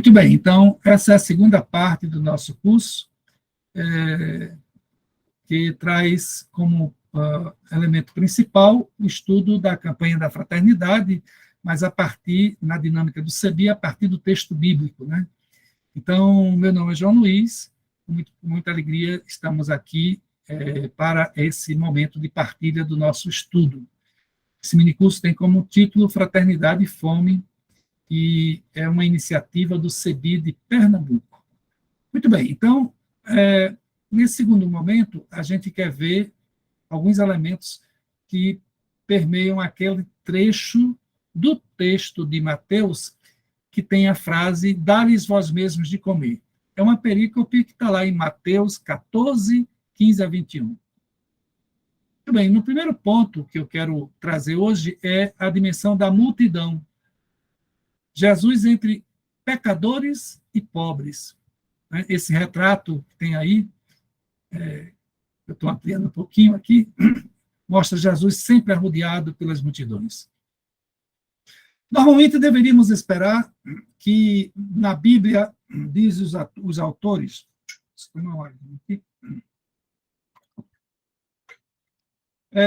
Muito bem, então, essa é a segunda parte do nosso curso, que traz como elemento principal o estudo da campanha da fraternidade, mas a partir, na dinâmica do CEBI, a partir do texto bíblico, né? Então, meu nome é João Luiz, com muita alegria estamos aqui para esse momento de partilha do nosso estudo. Esse minicurso tem como título Fraternidade e Fome, e é uma iniciativa do CEBI de Pernambuco. Muito bem, então, nesse segundo momento, a gente quer ver alguns elementos que permeiam aquele trecho do texto de Mateus que tem a frase, dá-lhes vós mesmos de comer. É uma perícope que está lá em Mateus 14, 15 a 21. Muito bem, no primeiro ponto que eu quero trazer hoje é a dimensão da multidão. Jesus entre pecadores e pobres. Esse retrato que tem aí, eu estou ampliando um pouquinho aqui, mostra Jesus sempre arrodeado pelas multidões. Normalmente deveríamos esperar que na Bíblia, diz os autores,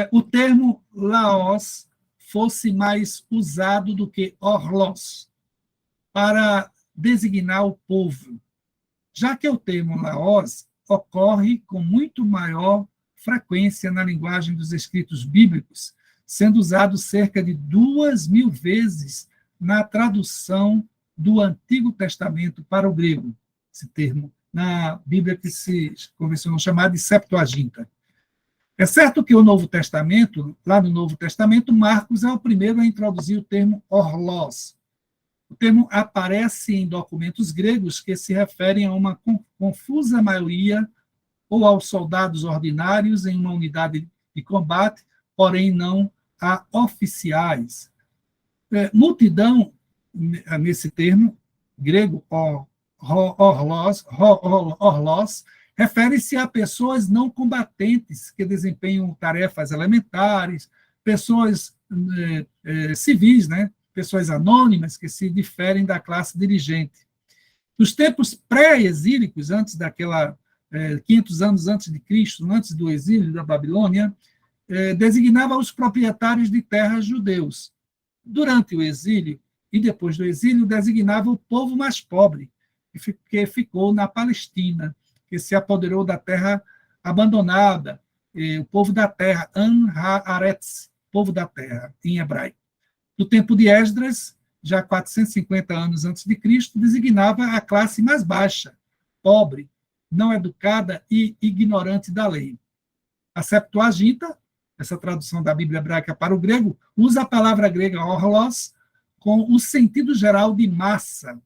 o termo laos fosse mais usado do que orlos, para designar o povo, já que o termo laos ocorre com muito maior frequência na linguagem dos escritos bíblicos, sendo usado cerca de 2.000 vezes na tradução do Antigo Testamento para o grego, esse termo, na Bíblia que se convencionou chamar de Septuaginta. É certo que o Novo Testamento, lá no Novo Testamento, Marcos é o primeiro a introduzir o termo orlos. O termo aparece em documentos gregos que se referem a uma confusa maioria ou aos soldados ordinários em uma unidade de combate, porém não a oficiais. Multidão, nesse termo grego, orlos, refere-se a pessoas não combatentes que desempenham tarefas elementares, pessoas civis, né? Pessoas anônimas que se diferem da classe dirigente. Nos tempos pré-exílicos, antes daquela 500 anos antes de Cristo, antes do exílio da Babilônia, designava os proprietários de terras judeus. Durante o exílio e depois do exílio, designava o povo mais pobre, que ficou na Palestina, que se apoderou da terra abandonada, o povo da terra, An-Haaretz, povo da terra, em hebraico. No tempo de Esdras, já 450 anos antes de Cristo, designava a classe mais baixa, pobre, não educada e ignorante da lei. A Septuaginta, essa tradução da Bíblia hebraica para o grego, usa a palavra grega orlos com o sentido geral de massa.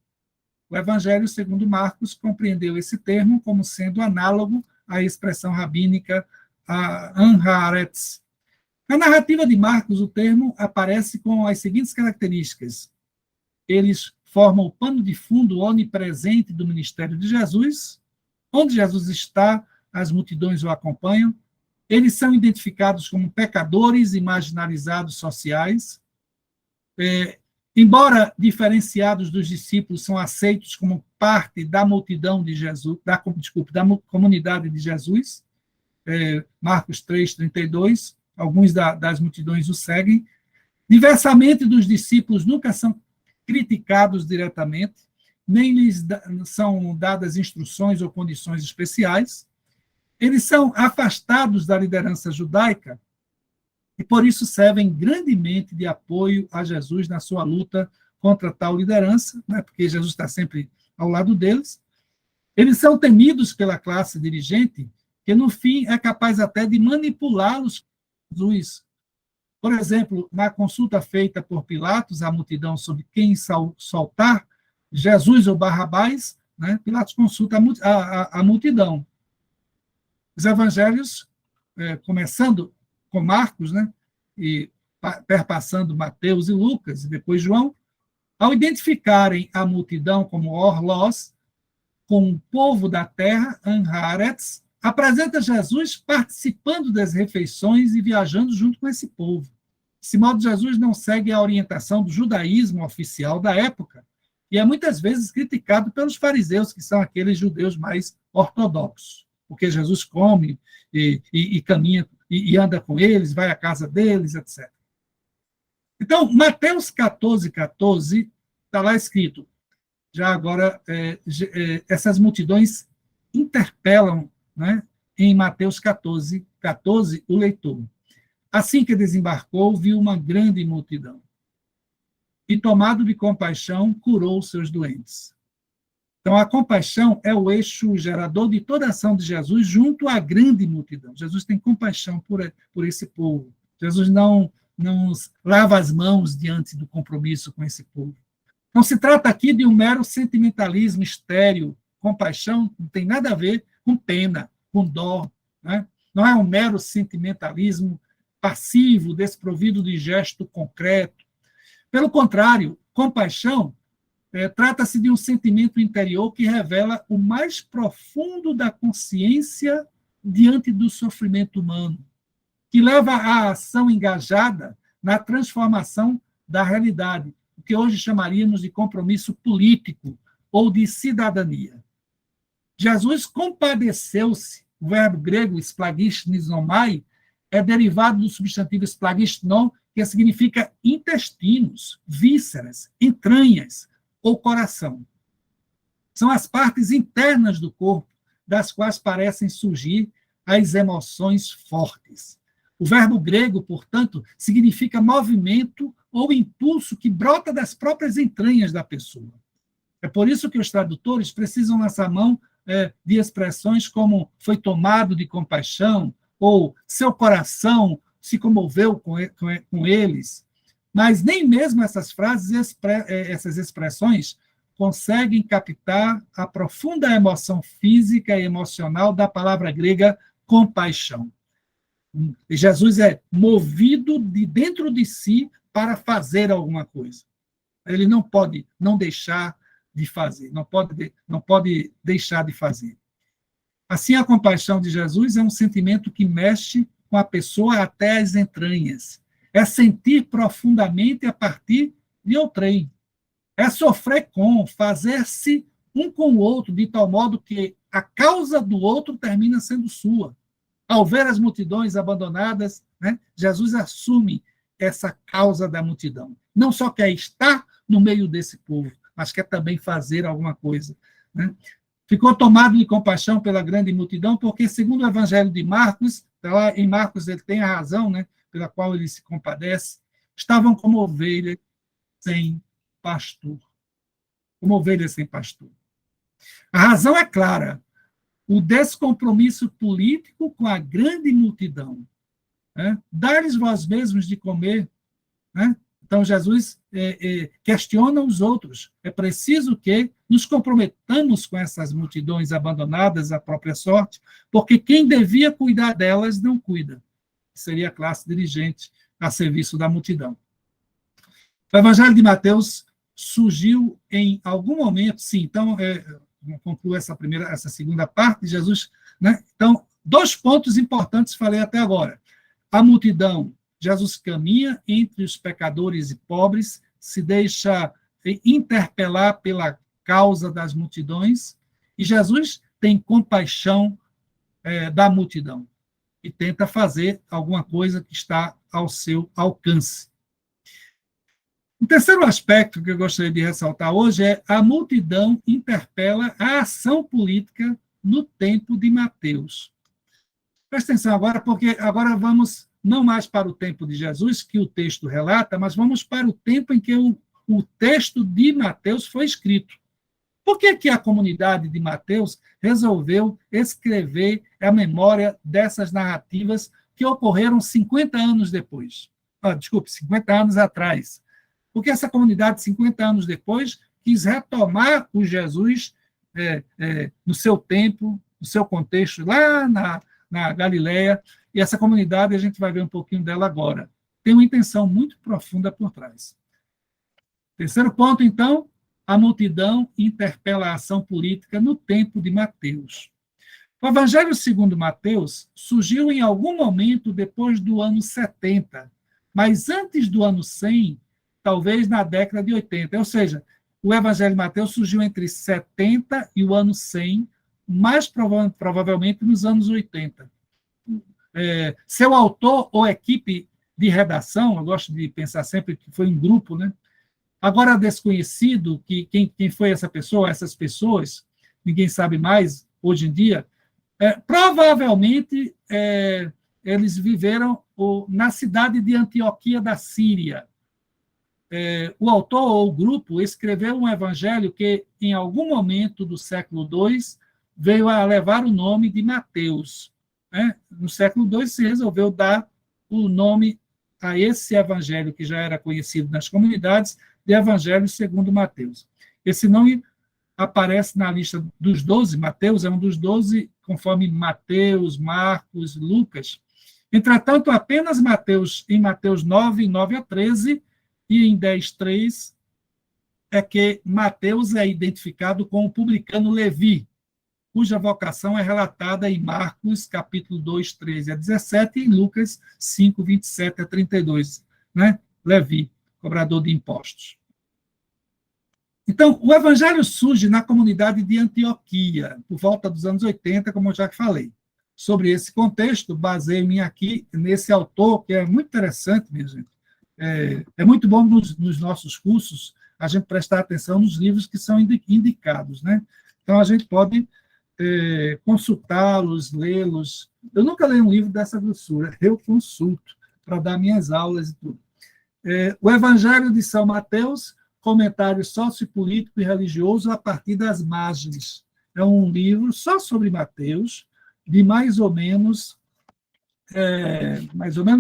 O Evangelho, segundo Marcos, compreendeu esse termo como sendo análogo à expressão rabínica An-Haaretz. Na narrativa de Marcos, o termo aparece com as seguintes características. Eles formam o pano de fundo onipresente do ministério de Jesus. Onde Jesus está, as multidões o acompanham. Eles são identificados como pecadores e marginalizados sociais. Embora diferenciados dos discípulos, são aceitos como parte da multidão de Jesus, da comunidade de Jesus. Marcos 3:32. Alguns das multidões o seguem. Diversamente dos discípulos, nunca são criticados diretamente, nem lhes são dadas instruções ou condições especiais. Eles são afastados da liderança judaica e, por isso, servem grandemente de apoio a Jesus na sua luta contra tal liderança, né, porque Jesus está sempre ao lado deles. Eles são temidos pela classe dirigente, que, no fim, é capaz até de manipulá-los. Jesus. Por exemplo, na consulta feita por Pilatos à multidão sobre quem soltar, Jesus ou Barrabás, né, Pilatos consulta a multidão. Os evangelhos, começando com Marcos, né, e perpassando Mateus e Lucas, e depois João, ao identificarem a multidão como orlos, com o povo da terra, An-Haaretz, apresenta Jesus participando das refeições e viajando junto com esse povo. Desse modo, Jesus não segue a orientação do judaísmo oficial da época, e é muitas vezes criticado pelos fariseus, que são aqueles judeus mais ortodoxos, porque Jesus come e caminha e anda com eles, vai à casa deles, etc. Então, Mateus 14, 14, está lá escrito, já agora, essas multidões interpelam, né, em Mateus 14, 14, o leitor. Assim que desembarcou, viu uma grande multidão e, tomado de compaixão, curou os seus doentes. Então, a compaixão é o eixo gerador de toda a ação de Jesus junto à grande multidão. Jesus tem compaixão por esse povo. Jesus não lava as mãos diante do compromisso com esse povo. Não se trata aqui de um mero sentimentalismo estéril. Compaixão não tem nada a ver com pena, com dó. Né? Não é um mero sentimentalismo passivo, desprovido de gesto concreto. Pelo contrário, compaixão trata-se de um sentimento interior que revela o mais profundo da consciência diante do sofrimento humano, que leva à ação engajada na transformação da realidade, o que hoje chamaríamos de compromisso político ou de cidadania. Jesus compadeceu-se. O verbo grego splagisnomai é derivado do substantivo splagisnon, que significa intestinos, vísceras, entranhas ou coração. São as partes internas do corpo das quais parecem surgir as emoções fortes. O verbo grego, portanto, significa movimento ou impulso que brota das próprias entranhas da pessoa. É por isso que os tradutores precisam lançar mão de expressões como foi tomado de compaixão ou seu coração se comoveu com eles. Mas nem mesmo essas frases, essas expressões, conseguem captar a profunda emoção física e emocional da palavra grega compaixão. Jesus é movido de dentro de si para fazer alguma coisa. Ele não pode não deixar de fazer, não pode deixar de fazer. Assim, a compaixão de Jesus é um sentimento que mexe com a pessoa até as entranhas. É sentir profundamente a partir de outrem. É sofrer com, fazer-se um com o outro, de tal modo que a causa do outro termina sendo sua. Ao ver as multidões abandonadas, né, Jesus assume essa causa da multidão. Não só quer estar no meio desse povo, mas quer também fazer alguma coisa. Né? Ficou tomado de compaixão pela grande multidão, porque, segundo o Evangelho de Marcos, lá em Marcos ele tem a razão, né, pela qual ele se compadece, estavam como ovelhas sem pastor. Como ovelhas sem pastor. A razão é clara. O descompromisso político com a grande multidão. Né? Dar-lhes vós mesmos de comer. Né? Então, Jesus questiona os outros. É preciso que nos comprometamos com essas multidões abandonadas à própria sorte, porque quem devia cuidar delas não cuida. Seria a classe dirigente a serviço da multidão. O Evangelho de Mateus surgiu em algum momento, sim, então, concluo essa segunda parte, Jesus, né? Então, 2 pontos importantes falei até agora. A multidão, Jesus caminha entre os pecadores e pobres, se deixa interpelar pela causa das multidões, e Jesus tem compaixão da multidão e tenta fazer alguma coisa que está ao seu alcance. O terceiro aspecto que eu gostaria de ressaltar hoje é a multidão interpela a ação política no tempo de Mateus. Presta atenção agora, porque agora vamos não mais para o tempo de Jesus, que o texto relata, mas vamos para o tempo em que o texto de Mateus foi escrito. Por que a comunidade de Mateus resolveu escrever a memória dessas narrativas que ocorreram 50 anos depois? 50 anos atrás. Porque essa comunidade, 50 anos depois, quis retomar o Jesus no seu tempo, no seu contexto, lá na Galileia, e essa comunidade, a gente vai ver um pouquinho dela agora. Tem uma intenção muito profunda por trás. Terceiro ponto, então, a multidão interpela a ação política no tempo de Mateus. O Evangelho segundo Mateus surgiu em algum momento depois do ano 70, mas antes do ano 100, talvez na década de 80, ou seja, o Evangelho de Mateus surgiu entre 70 e o ano 100, mais provavelmente nos anos 80. Seu autor ou equipe de redação, eu gosto de pensar sempre que foi um grupo, né? Agora desconhecido que quem foi essa pessoa, essas pessoas, ninguém sabe mais hoje em dia. Provavelmente eles viveram na cidade de Antioquia da Síria. O autor ou o grupo escreveu um evangelho que, em algum momento do século II, veio a levar o nome de Mateus. No século II se resolveu dar o nome a esse evangelho, que já era conhecido nas comunidades, de Evangelho segundo Mateus. Esse nome aparece na lista dos 12, Mateus é um dos 12, conforme Mateus, Marcos, Lucas. Entretanto, apenas Mateus, em Mateus 9, 9 a 13, e em 10, 3, é que Mateus é identificado com o publicano Levi, cuja vocação é relatada em Marcos, capítulo 2, 13 a 17, e em Lucas 5, 27 a 32. Né? Levi, cobrador de impostos. Então, o evangelho surge na comunidade de Antioquia, por volta dos anos 80, como eu já falei. Sobre esse contexto, baseio-me aqui nesse autor, que é muito interessante, minha gente. É muito bom nos nossos cursos a gente prestar atenção nos livros que são indicados, né? Então, a gente pode consultá-los, lê-los. Eu nunca leio um livro dessa grossura, eu consulto para dar minhas aulas e tudo. O Evangelho de São Mateus, comentário sociopolítico e religioso a partir das margens. É um livro só sobre Mateus, de mais ou menos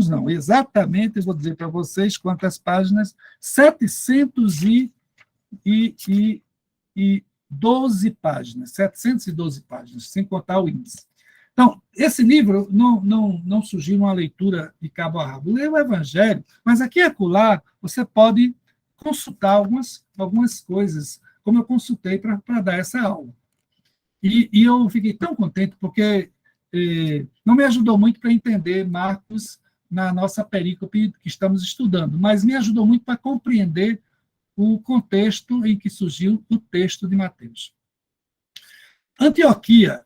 não, exatamente, eu vou dizer para vocês quantas páginas, 712 páginas, 712 páginas, sem contar o índice. Então, esse livro não surgiu uma leitura de cabo a rabo. Lê o Evangelho, mas aqui e acolá você pode consultar algumas coisas, como eu consultei para dar essa aula. E eu fiquei tão contente, porque não me ajudou muito para entender Marcos na nossa perícope que estamos estudando, mas me ajudou muito para compreender o contexto em que surgiu o texto de Mateus. Antioquia,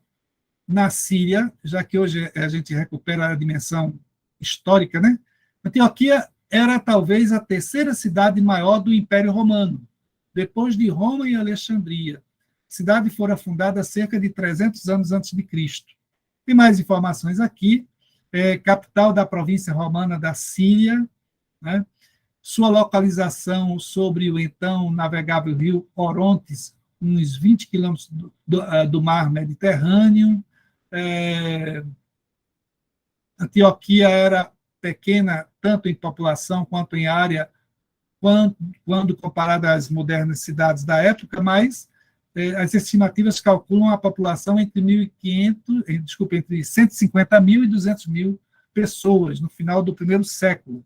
na Síria, já que hoje a gente recupera a dimensão histórica, né? Antioquia era talvez a terceira cidade maior do Império Romano, depois de Roma e Alexandria. A cidade fora fundada cerca de 300 anos antes de Cristo. Tem mais informações aqui. Capital da província romana da Síria, né? Sua localização sobre o então navegável rio Orontes, uns 20 quilômetros do mar Mediterrâneo. Antioquia era pequena, tanto em população quanto em área, quando comparada às modernas cidades da época, mas as estimativas calculam a população entre 150 mil e 200 mil pessoas no final do primeiro século.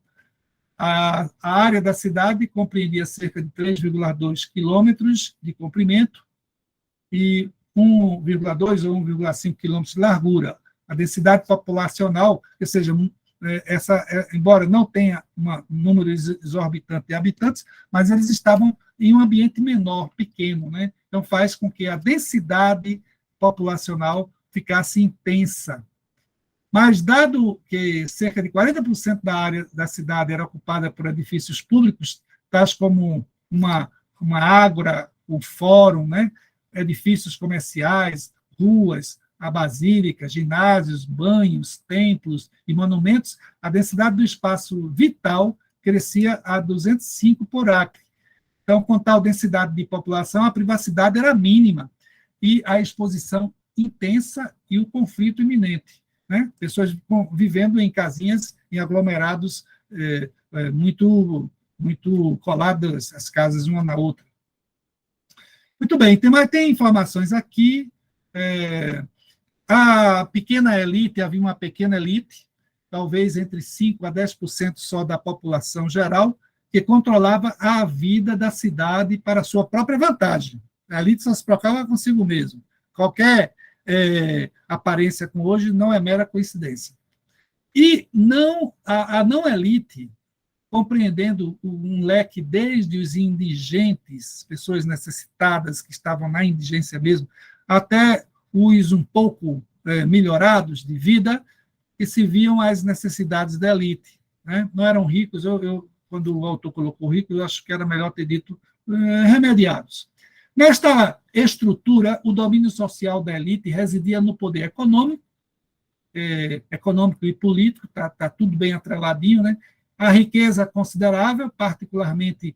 A área da cidade compreendia cerca de 3,2 quilômetros de comprimento e 1,2 ou 1,5 quilômetros de largura. A densidade populacional, ou seja, embora não tenha um número exorbitante de habitantes, mas eles estavam em um ambiente menor, pequeno, né? Então faz com que a densidade populacional ficasse intensa. Mas, dado que cerca de 40% da área da cidade era ocupada por edifícios públicos, tais como uma ágora, o fórum, né? Edifícios comerciais, ruas, a basílica, ginásios, banhos, templos e monumentos, a densidade do espaço vital crescia a 205 por acre. Então, com tal densidade de população, a privacidade era mínima e a exposição intensa e o conflito iminente. Né? Pessoas vivendo em casinhas, em aglomerados muito coladas, as casas uma na outra. Muito bem, tem informações aqui. A pequena elite, havia uma pequena elite, talvez entre 5% a 10% só da população geral, que controlava a vida da cidade para sua própria vantagem. A elite só se preocupava consigo mesmo. Qualquer aparência com hoje não é mera coincidência. E a não elite compreendendo um leque desde os indigentes, pessoas necessitadas que estavam na indigência mesmo, até os um pouco melhorados de vida, que se viam as necessidades da elite. Né? Não eram ricos, quando o autor colocou rico, eu acho que era melhor ter dito remediados. Nesta estrutura, o domínio social da elite residia no poder econômico, econômico e político, tá tudo bem atreladinho, né? A riqueza considerável, particularmente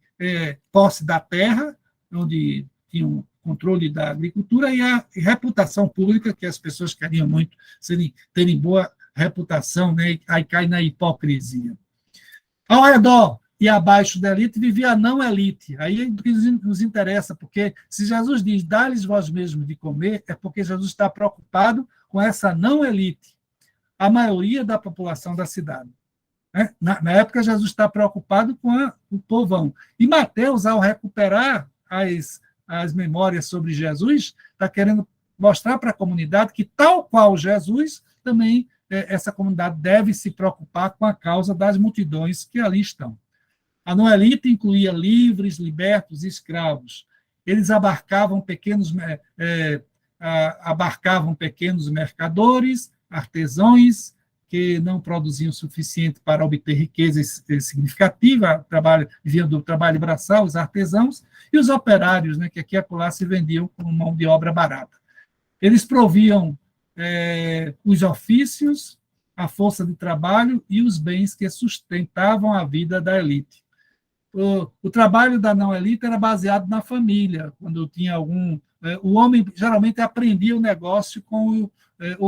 posse da terra, onde tinham controle da agricultura, e a reputação pública, que as pessoas queriam muito terem boa reputação, né? Aí cai na hipocrisia. Ao redor e abaixo da elite vivia a não-elite. Aí é o que nos interessa, porque se Jesus diz, dá-lhes vós mesmos de comer, é porque Jesus está preocupado com essa não-elite, a maioria da população da cidade. Na época, Jesus está preocupado com o povão. E Mateus, ao recuperar as memórias sobre Jesus, está querendo mostrar para a comunidade que, tal qual Jesus, também essa comunidade deve se preocupar com a causa das multidões que ali estão. A noelite incluía livres, libertos e escravos. Eles abarcavam pequenos mercadores, artesãos, que não produziam o suficiente para obter riqueza significativa, viviam do trabalho braçal, os artesãos, e os operários, né, que aqui e acolá se vendiam como mão de obra barata. Eles proviam os ofícios, a força de trabalho e os bens que sustentavam a vida da elite. O trabalho da não-elite era baseado na família, quando tinha algum... o homem geralmente aprendia o negócio com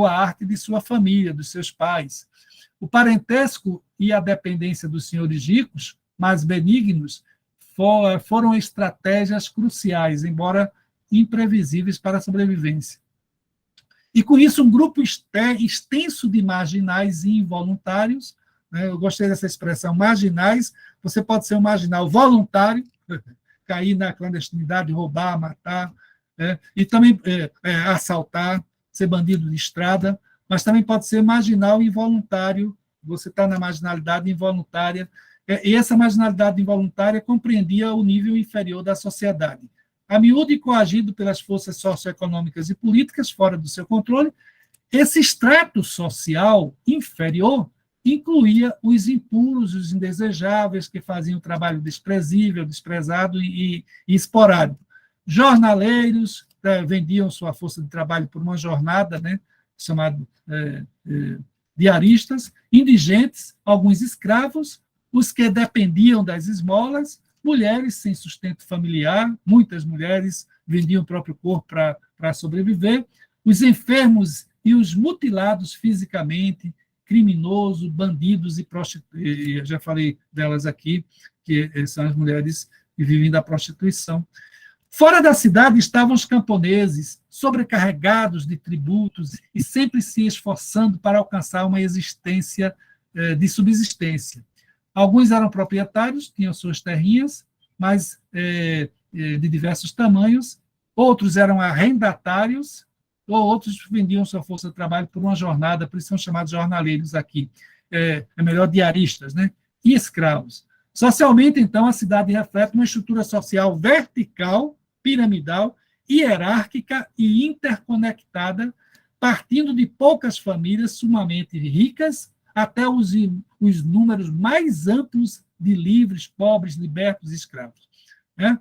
a arte de sua família, dos seus pais. O parentesco e a dependência dos senhores ricos, mais benignos, foram estratégias cruciais, embora imprevisíveis para a sobrevivência. E, com isso, um grupo extenso de marginais e involuntários, né, eu gostei dessa expressão, marginais, você pode ser um marginal voluntário, cair na clandestinidade, roubar, matar, e também assaltar, ser bandido de estrada, mas também pode ser marginal involuntário, você está na marginalidade involuntária, e essa marginalidade involuntária compreendia o nível inferior da sociedade. A miúdo e coagido pelas forças socioeconômicas e políticas fora do seu controle, esse extrato social inferior incluía os impuros, os indesejáveis, que faziam o trabalho desprezível, desprezado e esporádico. Jornaleiros vendiam sua força de trabalho por uma jornada, né, chamado diaristas, indigentes, alguns escravos, os que dependiam das esmolas, mulheres sem sustento familiar, muitas mulheres vendiam o próprio corpo para sobreviver, os enfermos e os mutilados fisicamente, criminosos, bandidos e prostitutas, já falei delas aqui, que são as mulheres que vivem da prostituição. Fora da cidade estavam os camponeses, sobrecarregados de tributos e sempre se esforçando para alcançar uma existência de subsistência. Alguns eram proprietários, tinham suas terrinhas, mas de diversos tamanhos, outros eram arrendatários, ou outros vendiam sua força de trabalho por uma jornada, por isso são chamados jornaleiros aqui, melhor, diaristas, né? E escravos. Socialmente, então, a cidade reflete uma estrutura social vertical, piramidal, hierárquica e interconectada, partindo de poucas famílias sumamente ricas até os números mais amplos de livres, pobres, libertos e escravos. Né?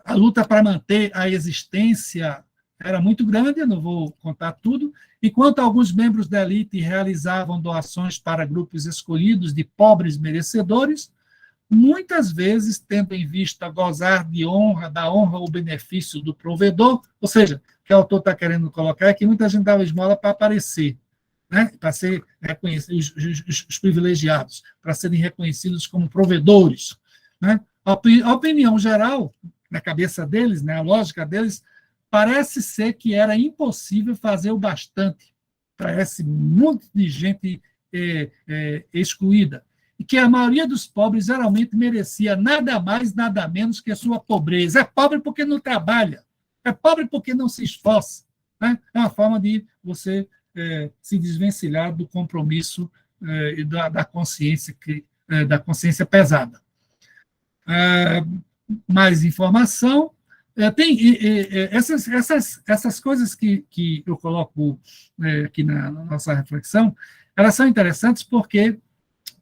A luta para manter a existência era muito grande, eu não vou contar tudo, enquanto alguns membros da elite realizavam doações para grupos escolhidos de pobres merecedores, muitas vezes tendo em vista gozar da honra ou benefício do provedor, ou seja, o que o autor está querendo colocar é que muita gente dava esmola para aparecer, né? Para ser reconhecidos, os privilegiados, para serem reconhecidos como provedores. Né? A opinião geral, na cabeça deles, né, a lógica deles, parece ser que era impossível fazer o bastante para esse monte de gente excluída, e que a maioria dos pobres geralmente merecia nada mais, nada menos que a sua pobreza. É pobre porque não trabalha, é pobre porque não se esforça. Né? É uma forma de você se desvencilhar do compromisso e da consciência da consciência pesada. Mais informação. Tem essas coisas que eu coloco aqui na nossa reflexão, elas são interessantes porque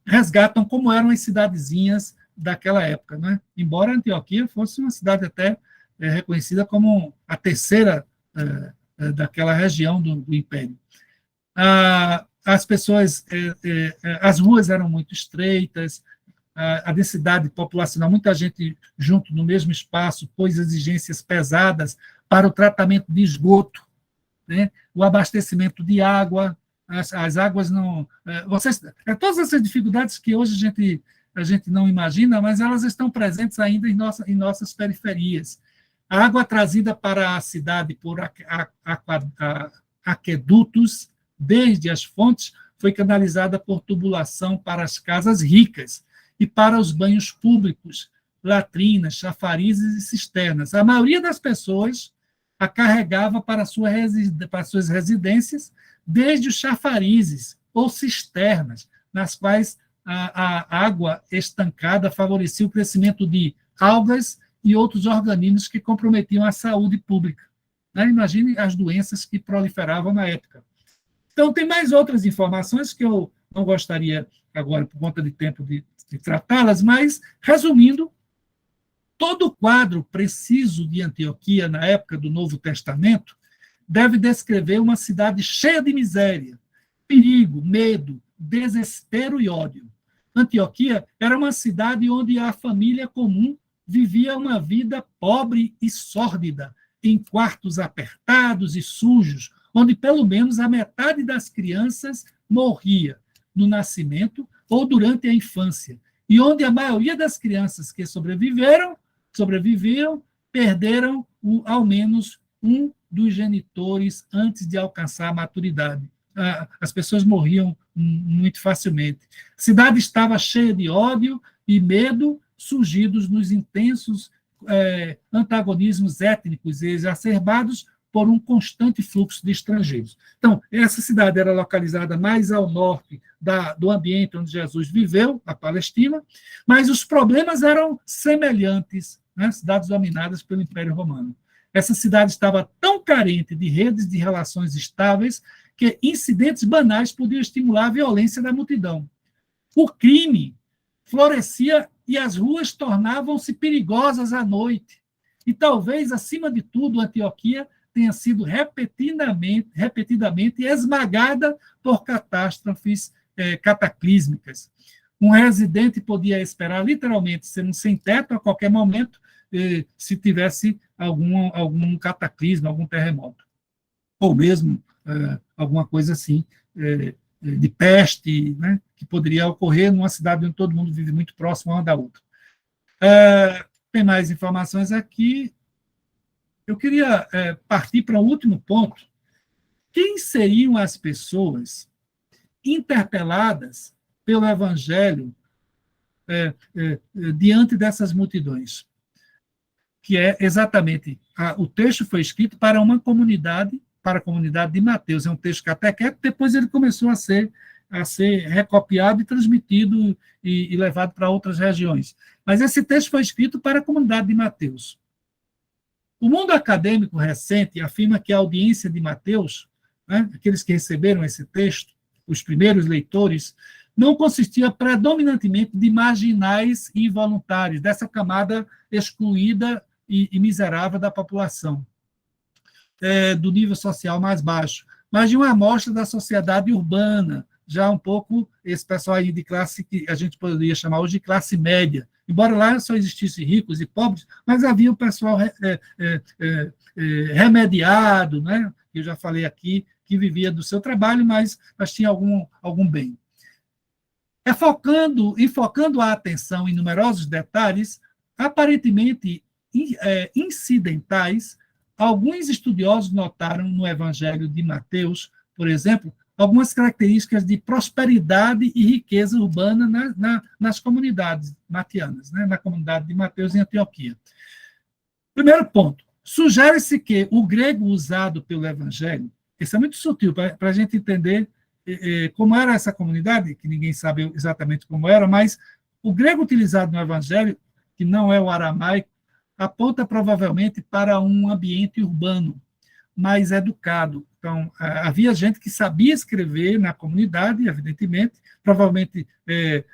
resgatam como eram as cidadezinhas daquela época, né? Embora Antioquia fosse uma cidade até reconhecida como a terceira daquela região do Império. As pessoas, as ruas eram muito estreitas, a densidade populacional, muita gente junto no mesmo espaço, pôs exigências pesadas para o tratamento de esgoto, né? O abastecimento de água, as águas não... todas essas dificuldades que hoje a gente não imagina, mas elas estão presentes ainda em nossas periferias. A água trazida para a cidade por aquedutos, desde as fontes, foi canalizada por tubulação para as casas ricas e para os banhos públicos, latrinas, chafarizes e cisternas. A maioria das pessoas a carregava para suas residências, desde os chafarizes ou cisternas, nas quais a água estancada favorecia o crescimento de algas e outros organismos que comprometiam a saúde pública. Né? Imagine as doenças que proliferavam na época. Então, tem mais outras informações que eu não gostaria, agora, por conta de tempo, de tratá-las, mas, resumindo, todo o quadro preciso de Antioquia, na época do Novo Testamento, deve descrever uma cidade cheia de miséria, perigo, medo, desespero e ódio. Antioquia era uma cidade onde a família comum vivia uma vida pobre e sórdida, em quartos apertados e sujos, onde pelo menos a metade das crianças morria no nascimento ou durante a infância, e onde a maioria das crianças que sobreviviam, perderam ao menos um dos genitores antes de alcançar a maturidade. As pessoas morriam muito facilmente. A cidade estava cheia de ódio e medo, surgidos nos intensos antagonismos étnicos e exacerbados por um constante fluxo de estrangeiros. Então, essa cidade era localizada mais ao norte do ambiente onde Jesus viveu, a Palestina, mas os problemas eram semelhantes, né, cidades dominadas pelo Império Romano. Essa cidade estava tão carente de redes de relações estáveis que incidentes banais podiam estimular a violência da multidão. O crime florescia e as ruas tornavam-se perigosas à noite. E talvez, acima de tudo, Antioquia tenha sido repetidamente esmagada por catástrofes cataclísmicas. Um residente podia esperar literalmente ser um sem-teto a qualquer momento se tivesse algum cataclismo, algum terremoto. Ou mesmo alguma coisa assim, de peste, né, que poderia ocorrer numa cidade onde todo mundo vive muito próximo uma da outra. Tem mais informações aqui. Eu queria partir para o último ponto. Quem seriam as pessoas interpeladas pelo Evangelho diante dessas multidões? Que é exatamente, o texto foi escrito para uma comunidade, para a comunidade de Mateus. É um texto catequético, depois ele começou a ser recopiado e transmitido e levado para outras regiões. Mas esse texto foi escrito para a comunidade de Mateus. O mundo acadêmico recente afirma que a audiência de Mateus, né, aqueles que receberam esse texto, os primeiros leitores, não consistia predominantemente de marginais e involuntários, dessa camada excluída e miserável da população, do nível social mais baixo, mas de uma amostra da sociedade urbana, já um pouco esse pessoal aí de classe que a gente poderia chamar hoje de classe média. Embora lá só existissem ricos e pobres, mas havia o pessoal remediado, né? Eu já falei aqui, que vivia do seu trabalho, mas tinha algum bem. Enfocando a atenção em numerosos detalhes, aparentemente incidentais, alguns estudiosos notaram no Evangelho de Mateus, por exemplo, algumas características de prosperidade e riqueza urbana nas comunidades matianas, né, na comunidade de Mateus em Antioquia. Primeiro ponto, sugere-se que o grego usado pelo Evangelho, isso é muito sutil para a gente entender como era essa comunidade, que ninguém sabe exatamente como era, mas o grego utilizado no Evangelho, que não é o aramaico, aponta provavelmente para um ambiente urbano, mais educado. Então, havia gente que sabia escrever na comunidade, evidentemente, provavelmente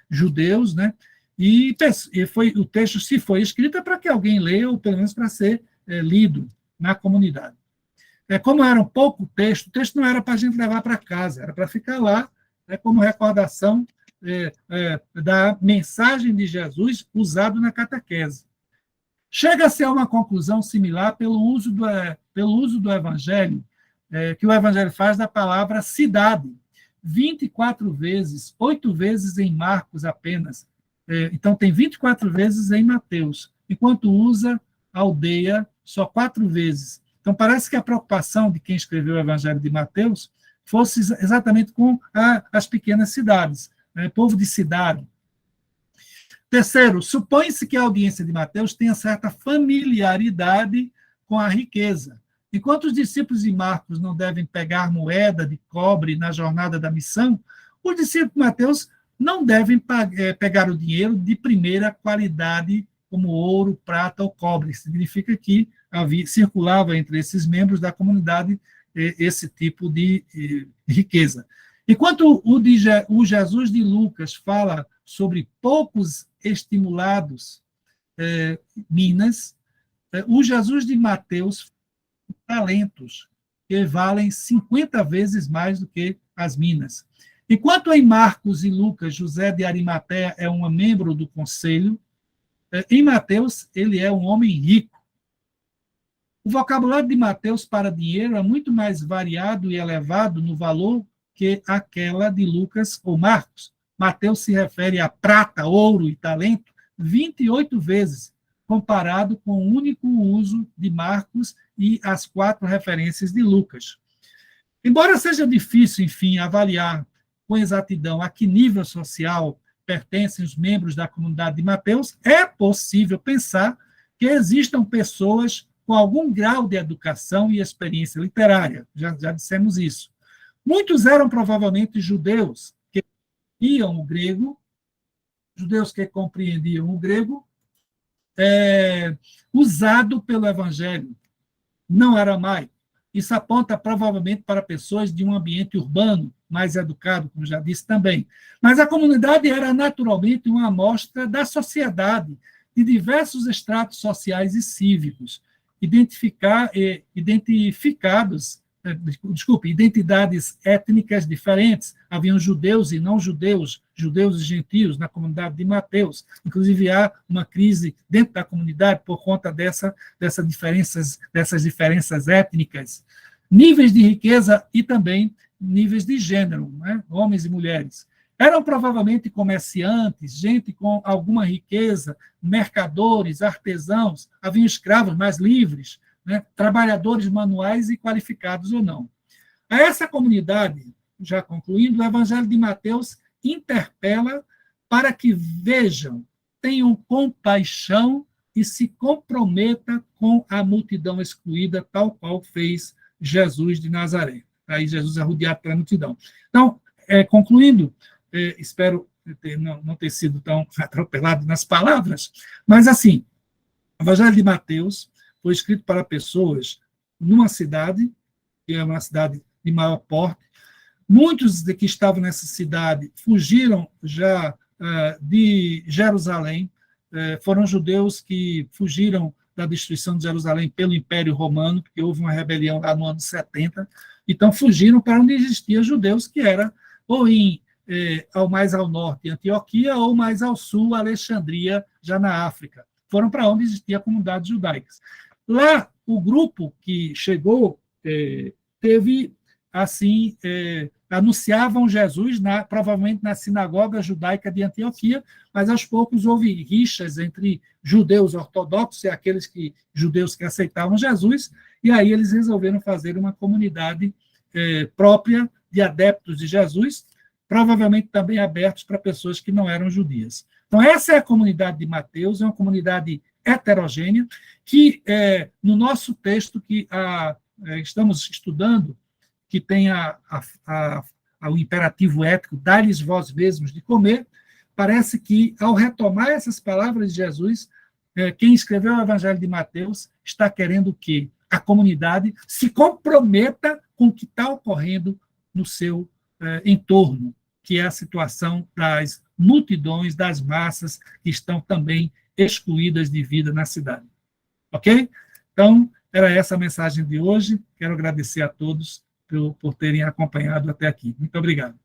judeus, né? E foi, o texto, se foi escrito, é para que alguém leia, ou pelo menos para ser lido na comunidade. Como era um pouco texto, o texto não era para a gente levar para casa, era para ficar lá como recordação da mensagem de Jesus usado na catequese. Chega-se a uma conclusão similar pelo uso do evangelho, que o evangelho faz da palavra cidade, 24 vezes, 8 vezes em Marcos apenas. Então, tem 24 vezes em Mateus, enquanto usa aldeia só 4 vezes. Então, parece que a preocupação de quem escreveu o evangelho de Mateus fosse exatamente com as pequenas cidades, povo de cidade. Terceiro, supõe-se que a audiência de Mateus tenha certa familiaridade com a riqueza. Enquanto os discípulos de Marcos não devem pegar moeda de cobre na jornada da missão, os discípulos de Mateus não devem pegar o dinheiro de primeira qualidade, como ouro, prata ou cobre. Significa que circulava entre esses membros da comunidade esse tipo de riqueza. Enquanto o Jesus de Lucas fala sobre poucos estimulados minas, o Jesus de Mateus talentos que valem 50 vezes mais do que as minas. Enquanto em Marcos e Lucas, José de Arimateia é um membro do conselho, em Mateus ele é um homem rico. O vocabulário de Mateus para dinheiro é muito mais variado e elevado no valor que aquela de Lucas ou Marcos. Mateus se refere a prata, ouro e talento 28 vezes, comparado com o único uso de Marcos e as 4 referências de Lucas. Embora seja difícil, enfim, avaliar com exatidão a que nível social pertencem os membros da comunidade de Mateus, é possível pensar que existam pessoas com algum grau de educação e experiência literária. Já dissemos isso. Muitos eram provavelmente judeus que compreendiam o grego, usado pelo Evangelho, não aramaico. Isso aponta provavelmente para pessoas de um ambiente urbano, mais educado, como já disse também. Mas a comunidade era naturalmente uma amostra da sociedade, de diversos estratos sociais e cívicos, identidades étnicas diferentes. Haviam judeus e não judeus, judeus e gentios na comunidade de Mateus. Inclusive, há uma crise dentro da comunidade por conta dessas diferenças étnicas. Níveis de riqueza e também níveis de gênero, né? Homens e mulheres. Eram provavelmente comerciantes, gente com alguma riqueza, mercadores, artesãos, haviam escravos mais livres, né? Trabalhadores manuais e qualificados ou não. A essa comunidade, já concluindo, o Evangelho de Mateus interpela para que vejam, tenham compaixão e se comprometa com a multidão excluída, tal qual fez Jesus de Nazaré. Aí Jesus é rodeado pela multidão. Então, concluindo, espero não ter sido tão atropelado nas palavras, mas assim, o Evangelho de Mateus foi escrito para pessoas numa cidade, que é uma cidade de maior porte. Muitos que estavam nessa cidade fugiram já de Jerusalém, foram judeus que fugiram da destruição de Jerusalém pelo Império Romano, porque houve uma rebelião lá no ano 70, então fugiram para onde existiam judeus, que era ou ao mais ao norte, Antioquia, ou mais ao sul, Alexandria, já na África. Foram para onde existia a comunidade judaica. Lá, o grupo que chegou teve, assim, anunciavam Jesus, provavelmente na sinagoga judaica de Antioquia, mas aos poucos houve rixas entre judeus ortodoxos e aqueles judeus que aceitavam Jesus, e aí eles resolveram fazer uma comunidade própria de adeptos de Jesus, provavelmente também abertos para pessoas que não eram judias. Então, essa é a comunidade de Mateus, é uma comunidade heterogênea, que no nosso texto que estamos estudando, que tem a ao imperativo ético, dá-lhes vós mesmos de comer, parece que, ao retomar essas palavras de Jesus, quem escreveu o Evangelho de Mateus está querendo que a comunidade se comprometa com o que está ocorrendo no seu entorno, que é a situação das multidões, das massas que estão também excluídas de vida na cidade. Ok? Então, era essa a mensagem de hoje. Quero agradecer a todos por terem acompanhado até aqui. Muito obrigado.